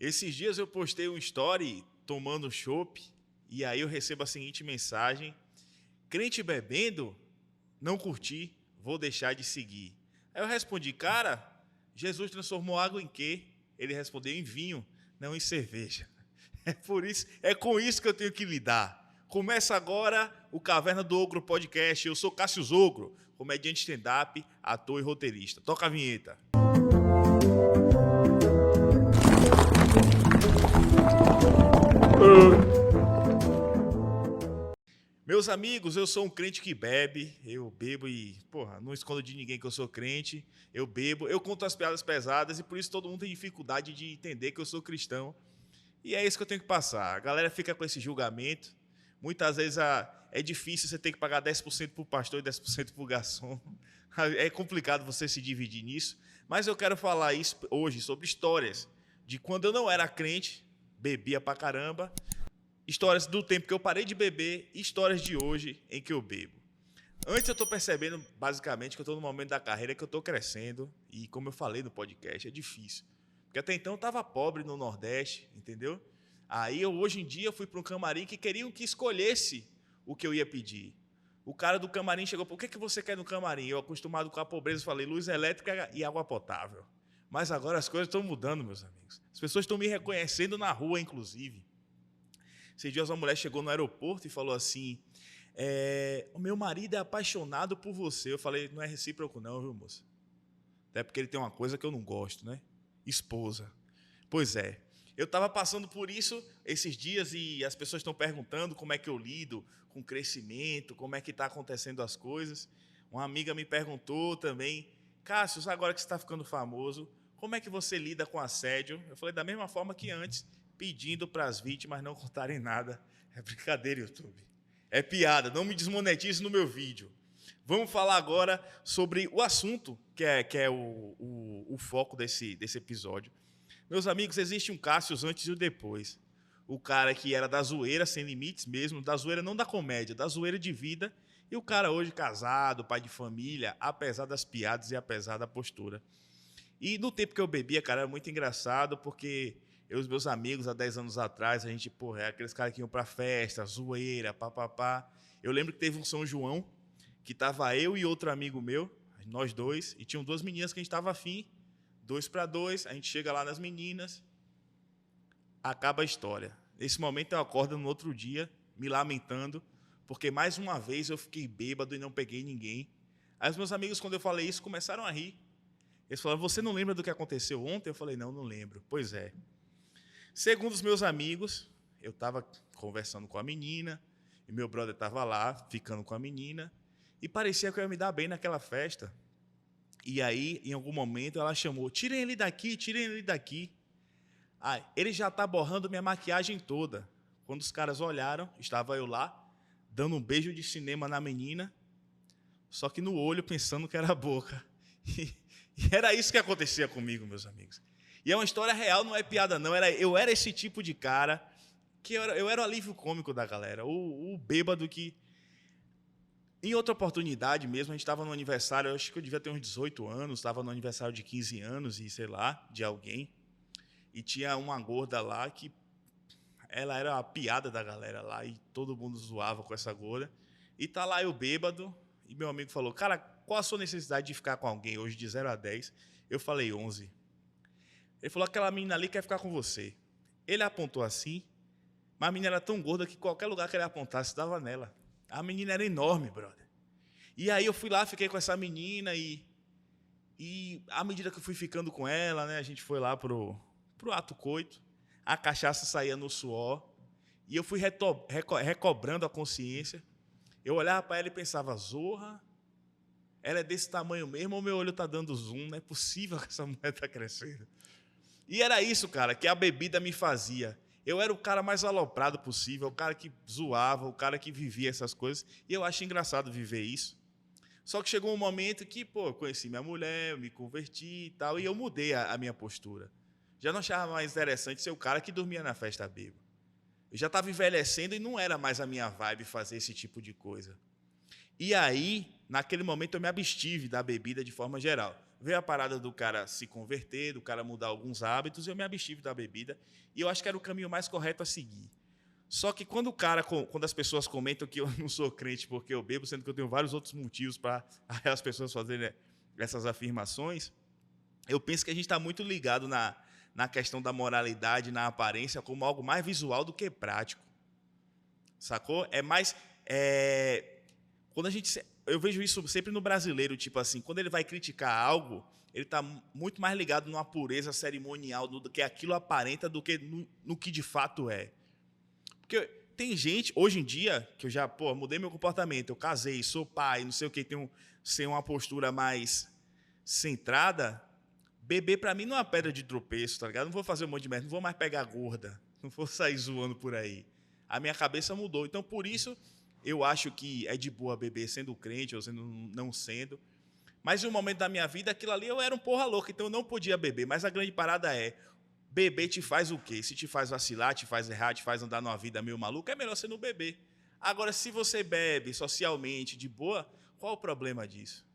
Esses dias eu postei um story tomando chopp e aí eu recebo a seguinte mensagem: crente bebendo, não curti, vou deixar de seguir. Aí eu respondi: cara, Jesus transformou água em quê? Ele respondeu: em vinho, não em cerveja. É por isso, é com isso que eu tenho que lidar. Começa agora o Caverna do Ogro Podcast. Eu sou Cássio Ogro, comediante stand-up, ator e roteirista. Toca a vinheta. Meus amigos, eu sou um crente que bebe, eu bebo e, porra, não escondo de ninguém que eu sou crente, eu bebo, eu conto as piadas pesadas e por isso todo mundo tem dificuldade de entender que eu sou cristão. E é isso que eu tenho que passar. A galera fica com esse julgamento. Muitas vezes é difícil você ter que pagar 10% para o pastor e 10% para o garçom. É complicado você se dividir nisso. Mas eu quero falar isso hoje sobre histórias de quando eu não era crente, bebia pra caramba, histórias do tempo que eu parei de beber e histórias de hoje em que eu bebo. Antes eu estou percebendo, basicamente, que eu estou no momento da carreira que eu estou crescendo e, como eu falei no podcast, é difícil. Porque até então eu estava pobre no Nordeste, entendeu? Aí, hoje em dia, eu fui para um camarim que queriam que escolhesse o que eu ia pedir. O cara do camarim chegou, o que é que você quer no camarim? Eu, acostumado com a pobreza, falei luz elétrica e água potável. Mas agora as coisas estão mudando, meus amigos. As pessoas estão me reconhecendo na rua, inclusive. Esses dias uma mulher chegou no aeroporto e falou assim: o meu marido é apaixonado por você. Eu falei: não é recíproco não, viu, moça? Até porque ele tem uma coisa que eu não gosto, né? Esposa. Pois é. Eu estava passando por isso esses dias e as pessoas estão perguntando como é que eu lido com crescimento, como é que está acontecendo as coisas. Uma amiga me perguntou também: Cássio, agora que você está ficando famoso, como é que você lida com assédio? Eu falei: da mesma forma que antes, pedindo para as vítimas não contarem nada. É brincadeira, YouTube. É piada, não me desmonetize no meu vídeo. Vamos falar agora sobre o assunto que é o foco desse episódio. Meus amigos, existe um Cássio antes e o depois. O cara que era da zoeira, sem limites mesmo, da zoeira não da comédia, da zoeira de vida. E o cara hoje casado, pai de família, apesar das piadas e apesar da postura. E no tempo que eu bebia, cara, era muito engraçado, porque eu e os meus amigos, há 10 anos atrás, a gente, porra, era aqueles caras que iam pra festa, zoeira, papapá. Eu lembro que teve um São João, que tava eu e outro amigo meu, nós dois, e tinham duas meninas que a gente tava afim, 2 para 2, a gente chega lá nas meninas, acaba a história. Nesse momento eu acordo no outro dia, me lamentando, porque mais uma vez eu fiquei bêbado e não peguei ninguém. Aí os meus amigos, quando eu falei isso, começaram a rir. Eles falaram: você não lembra do que aconteceu ontem? Eu falei: não, não lembro. Pois é. Segundo os meus amigos, eu estava conversando com a menina, e meu brother estava lá, ficando com a menina, e parecia que eu ia me dar bem naquela festa. E aí, em algum momento, ela chamou: tirem ele daqui, tirem ele daqui. Ah, ele já está borrando minha maquiagem toda. Quando os caras olharam, estava eu lá, dando um beijo de cinema na menina, só que no olho, pensando que era a boca. E era isso que acontecia comigo, meus amigos. E é uma história real, não é piada não. Eu era esse tipo de cara, que eu era o alívio cômico da galera, o bêbado que... Em outra oportunidade mesmo, a gente estava no aniversário, eu acho que eu devia ter uns 18 anos, estava no aniversário de 15 anos, e sei lá, de alguém, e tinha uma gorda lá que ela era a piada da galera lá, e todo mundo zoava com essa gorda. E tá lá eu bêbado, e meu amigo falou: cara, qual a sua necessidade de ficar com alguém hoje de 0 a 10? Eu falei: 11. Ele falou: aquela menina ali quer ficar com você. Ele apontou assim, mas a menina era tão gorda que qualquer lugar que ele apontasse dava nela. A menina era enorme, brother. E aí eu fui lá, fiquei com essa menina e à medida que eu fui ficando com ela, né, a gente foi lá pro ato coito, a cachaça saía no suor, e eu fui recobrando a consciência. Eu olhava para ela e pensava: zorra, ela é desse tamanho mesmo ou meu olho está dando zoom? Não é possível que essa mulher está crescendo. E era isso, cara, que a bebida me fazia. Eu era o cara mais aloprado possível, o cara que zoava, o cara que vivia essas coisas. E eu acho engraçado viver isso. Só que chegou um momento que, pô, eu conheci minha mulher, eu me converti e tal, e eu mudei a minha postura. Já não achava mais interessante ser o cara que dormia na festa bêbado. Eu já estava envelhecendo e não era mais a minha vibe fazer esse tipo de coisa. E aí, naquele momento, eu me abstive da bebida de forma geral. veio a parada do cara se converter, do cara mudar alguns hábitos, e eu me abstive da bebida, e eu acho que era o caminho mais correto a seguir. Só que quando as pessoas comentam que eu não sou crente porque eu bebo, sendo que eu tenho vários outros motivos para as pessoas fazerem essas afirmações, eu penso que a gente está muito ligado na questão da moralidade, na aparência, como algo mais visual do que prático. Sacou? É mais... quando a gente... Eu vejo isso sempre no brasileiro, tipo assim, quando ele vai criticar algo, ele está muito mais ligado numa pureza cerimonial do que aquilo aparenta do que no que de fato é. Porque tem gente, hoje em dia, que eu já mudei meu comportamento, eu casei, sou pai, não sei o que, tenho uma postura mais centrada, beber para mim não é uma pedra de tropeço, tá ligado? Não vou fazer um monte de merda, não vou mais pegar gorda, não vou sair zoando por aí. A minha cabeça mudou. Então, por isso, eu acho que é de boa beber sendo crente ou sendo não sendo. Mas em um momento da minha vida, aquilo ali eu era um porra louca, então eu não podia beber. Mas a grande parada é, beber te faz o quê? Se te faz vacilar, te faz errar, te faz andar numa vida meio maluca, é melhor você não beber. Agora, se você bebe socialmente, de boa, qual o problema disso?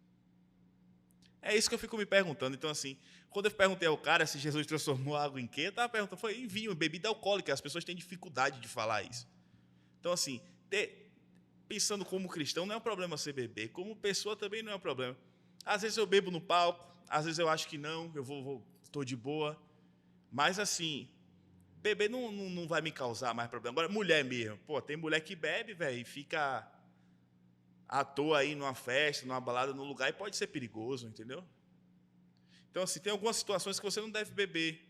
É isso que eu fico me perguntando. Então, assim, quando eu perguntei ao cara se Jesus transformou água em quê, eu estava perguntando, foi em vinho, bebida alcoólica. As pessoas têm dificuldade de falar isso. Então, assim, pensando como cristão, não é um problema você beber. Como pessoa também não é um problema. Às vezes eu bebo no palco, às vezes eu acho que não, eu estou de boa. Mas, assim, beber não vai me causar mais problema. Agora, mulher mesmo. Tem mulher que bebe, velho, e fica à toa aí numa festa, numa balada, num lugar, e pode ser perigoso, entendeu? Então, assim, tem algumas situações que você não deve beber.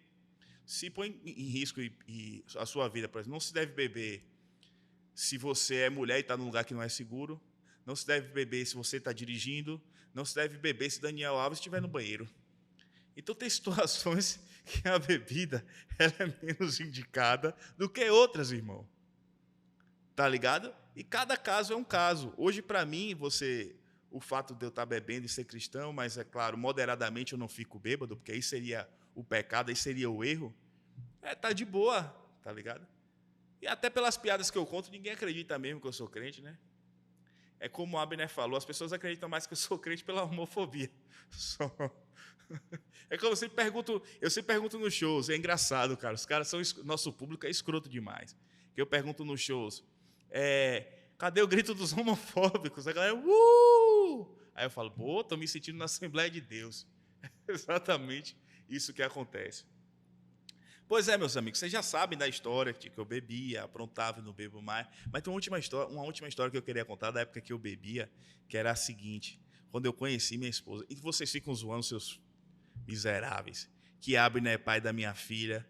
Se põe em risco e a sua vida, por exemplo, não se deve beber se você é mulher e está num lugar que não é seguro. Não se deve beber se você está dirigindo. Não se deve beber se Daniel Alves estiver no banheiro. Então, tem situações que a bebida ela é menos indicada do que outras, irmão. Tá ligado? E cada caso é um caso. Hoje, para mim, o fato de eu estar bebendo e ser cristão, mas, é claro, moderadamente eu não fico bêbado, porque aí seria o pecado, aí seria o erro, tá de boa, tá ligado? E até pelas piadas que eu conto, ninguém acredita mesmo que eu sou crente, né? É como o Abner falou, as pessoas acreditam mais que eu sou crente pela homofobia. Só... É como eu sempre pergunto nos shows, é engraçado, cara. Os caras nosso público é escroto demais. Que eu pergunto nos shows, cadê o grito dos homofóbicos? A galera, Aí eu falo, tô me sentindo na Assembleia de Deus. Exatamente isso que acontece. Pois é, meus amigos, vocês já sabem da história que eu bebia, aprontava e não bebo mais. Mas tem uma última história que eu queria contar da época que eu bebia, que era a seguinte: quando eu conheci minha esposa, e vocês ficam zoando seus miseráveis, que Abner é pai da minha filha.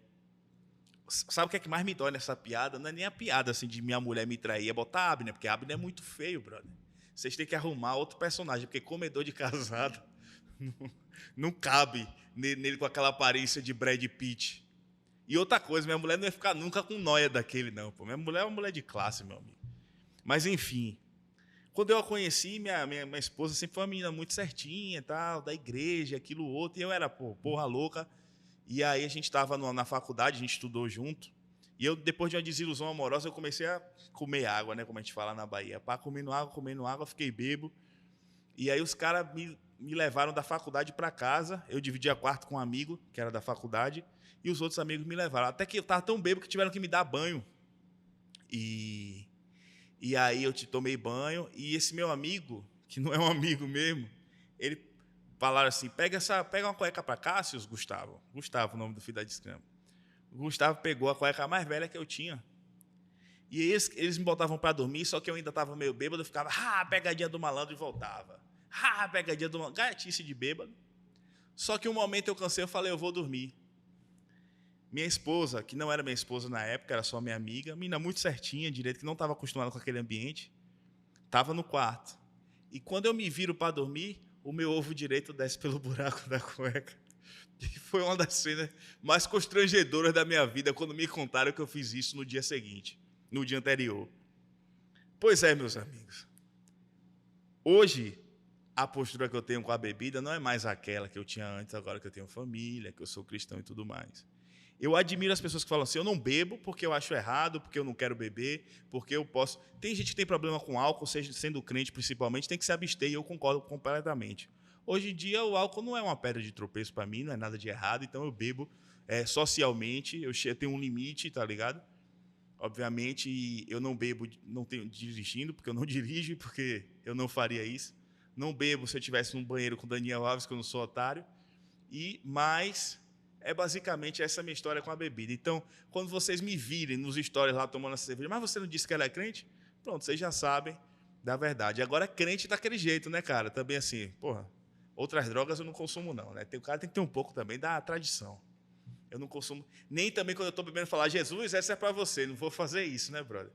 Sabe o que é que mais me dói nessa piada? Não é nem a piada assim, de minha mulher me trair, é botar Abner, porque Abner é muito feio, brother. Vocês têm que arrumar outro personagem, porque comedor de casado não cabe nele com aquela aparência de Brad Pitt. E outra coisa, minha mulher não ia ficar nunca com nóia daquele, não. Minha mulher é uma mulher de classe, meu amigo. Mas, enfim, quando eu a conheci, minha esposa sempre foi uma menina muito certinha, tal, da igreja, aquilo outro, e eu era porra louca. E aí a gente estava na faculdade, a gente estudou junto, e eu, depois de uma desilusão amorosa, eu comecei a comer água, né, como a gente fala na Bahia. Comendo água, fiquei bebo. E aí os caras me levaram da faculdade para casa, eu dividia quarto com um amigo, que era da faculdade, e os outros amigos me levaram. Até que eu estava tão bêbado que tiveram que me dar banho. E aí eu tomei banho, e esse meu amigo, que não é um amigo mesmo, ele falaram assim, pega uma cueca para Cássio, Gustavo, o nome do filho da descrama. O Gustavo pegou a cueca mais velha que eu tinha. E eles me botavam para dormir, só que eu ainda estava meio bêbado, eu ficava, pegadinha do malandro, e voltava. Pegadinha do malandro, gatice de bêbado. Só que um momento eu cansei, eu falei, eu vou dormir. Minha esposa, que não era minha esposa na época, era só minha amiga, menina muito certinha, direito, que não estava acostumada com aquele ambiente, estava no quarto. E quando eu me viro para dormir, o meu ovo direito desce pelo buraco da cueca. E foi uma das cenas mais constrangedoras da minha vida, quando me contaram que eu fiz isso no dia seguinte, no dia anterior. Pois é, meus amigos. Hoje, a postura que eu tenho com a bebida não é mais aquela que eu tinha antes, agora que eu tenho família, que eu sou cristão e tudo mais. Eu admiro as pessoas que falam assim, eu não bebo porque eu acho errado, porque eu não quero beber, porque eu posso... Tem gente que tem problema com álcool, sendo crente principalmente, tem que se abster, e eu concordo completamente. Hoje em dia, o álcool não é uma pedra de tropeço para mim, não é nada de errado, então eu bebo socialmente, eu tenho um limite, tá ligado? Obviamente, eu não bebo, não tenho dirigindo, porque eu não dirijo, porque eu não faria isso. Não bebo se eu estivesse num banheiro com Daniel Alves, que eu não sou otário. Mas é basicamente essa minha história com a bebida. Então, quando vocês me virem nos stories lá tomando essa cerveja, mas você não disse que ela é crente? Pronto, vocês já sabem da verdade. Agora, crente daquele jeito, né, cara? Também assim, porra, outras drogas eu não consumo não, né? O cara tem que ter um pouco também da tradição. Eu não consumo, nem também quando eu estou bebendo falar, Jesus, essa é para você, não vou fazer isso, né, brother?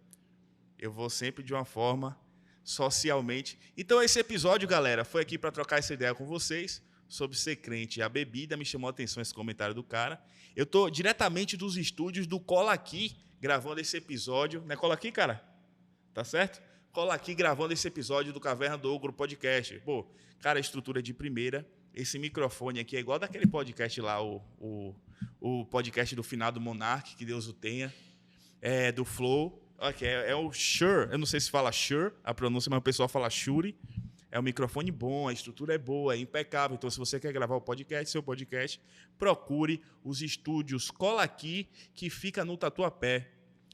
Eu vou sempre de uma forma socialmente. Então, esse episódio, galera, foi aqui para trocar essa ideia com vocês sobre ser crente. A bebida me chamou a atenção esse comentário do cara. Eu estou diretamente dos estúdios do Cola Aqui, gravando esse episódio. Não é Cola Aqui, cara? Tá certo? Cola Aqui, gravando esse episódio do Caverna do Ogro Podcast. Pô, cara, a estrutura de primeira. Esse microfone aqui é igual daquele podcast lá, o podcast do finado Monark, que Deus o tenha, do Flow, okay, é o Shure, eu não sei se fala Shure, a pronúncia, mas o pessoal fala Shure. É um microfone bom, a estrutura é boa, é impecável. Então, se você quer gravar o podcast, seu podcast, procure os estúdios Cola Aqui, que fica no Tatuapé.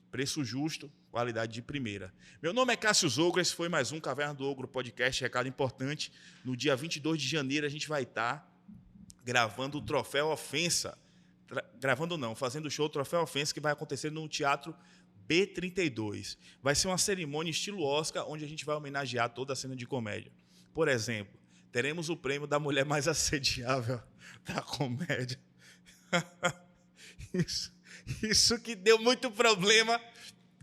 Preço justo, qualidade de primeira. Meu nome é Cássio Zogro, esse foi mais um Caverna do Ogro Podcast, recado importante. No dia 22 de janeiro, a gente vai estar gravando o Troféu Ofensa. Fazendo o show Troféu Ofensa, que vai acontecer no Teatro B32. Vai ser uma cerimônia estilo Oscar, onde a gente vai homenagear toda a cena de comédia. Por exemplo, teremos o prêmio da mulher mais assediável da comédia. Isso que deu muito problema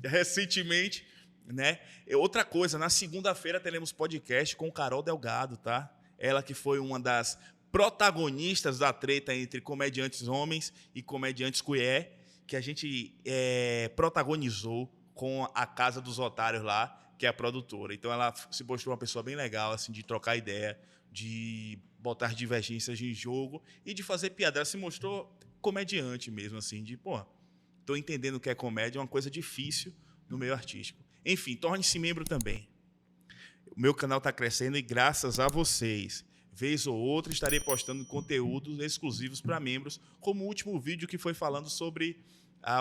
recentemente, né? Outra coisa, na segunda-feira teremos podcast com Carol Delgado, tá? Ela que foi uma das protagonistas da treta entre comediantes homens e comediantes queer, que a gente protagonizou com a Casa dos Otários lá, que é a produtora. Então, ela se mostrou uma pessoa bem legal, assim, de trocar ideia, de botar divergências em jogo e de fazer piada. Ela se mostrou comediante mesmo, assim, de, pô, estou entendendo que é comédia, é uma coisa difícil no meio artístico. Enfim, torne-se membro também. O meu canal está crescendo e graças a vocês. Vez ou outra estarei postando conteúdos exclusivos para membros, como o último vídeo que foi falando sobre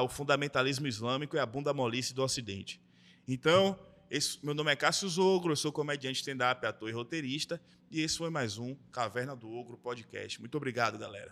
o fundamentalismo islâmico e a bunda molice do Ocidente. Então, meu nome é Cássio Zogro, eu sou comediante stand-up, ator e roteirista, e esse foi mais um Caverna do Ogro Podcast. Muito obrigado, galera.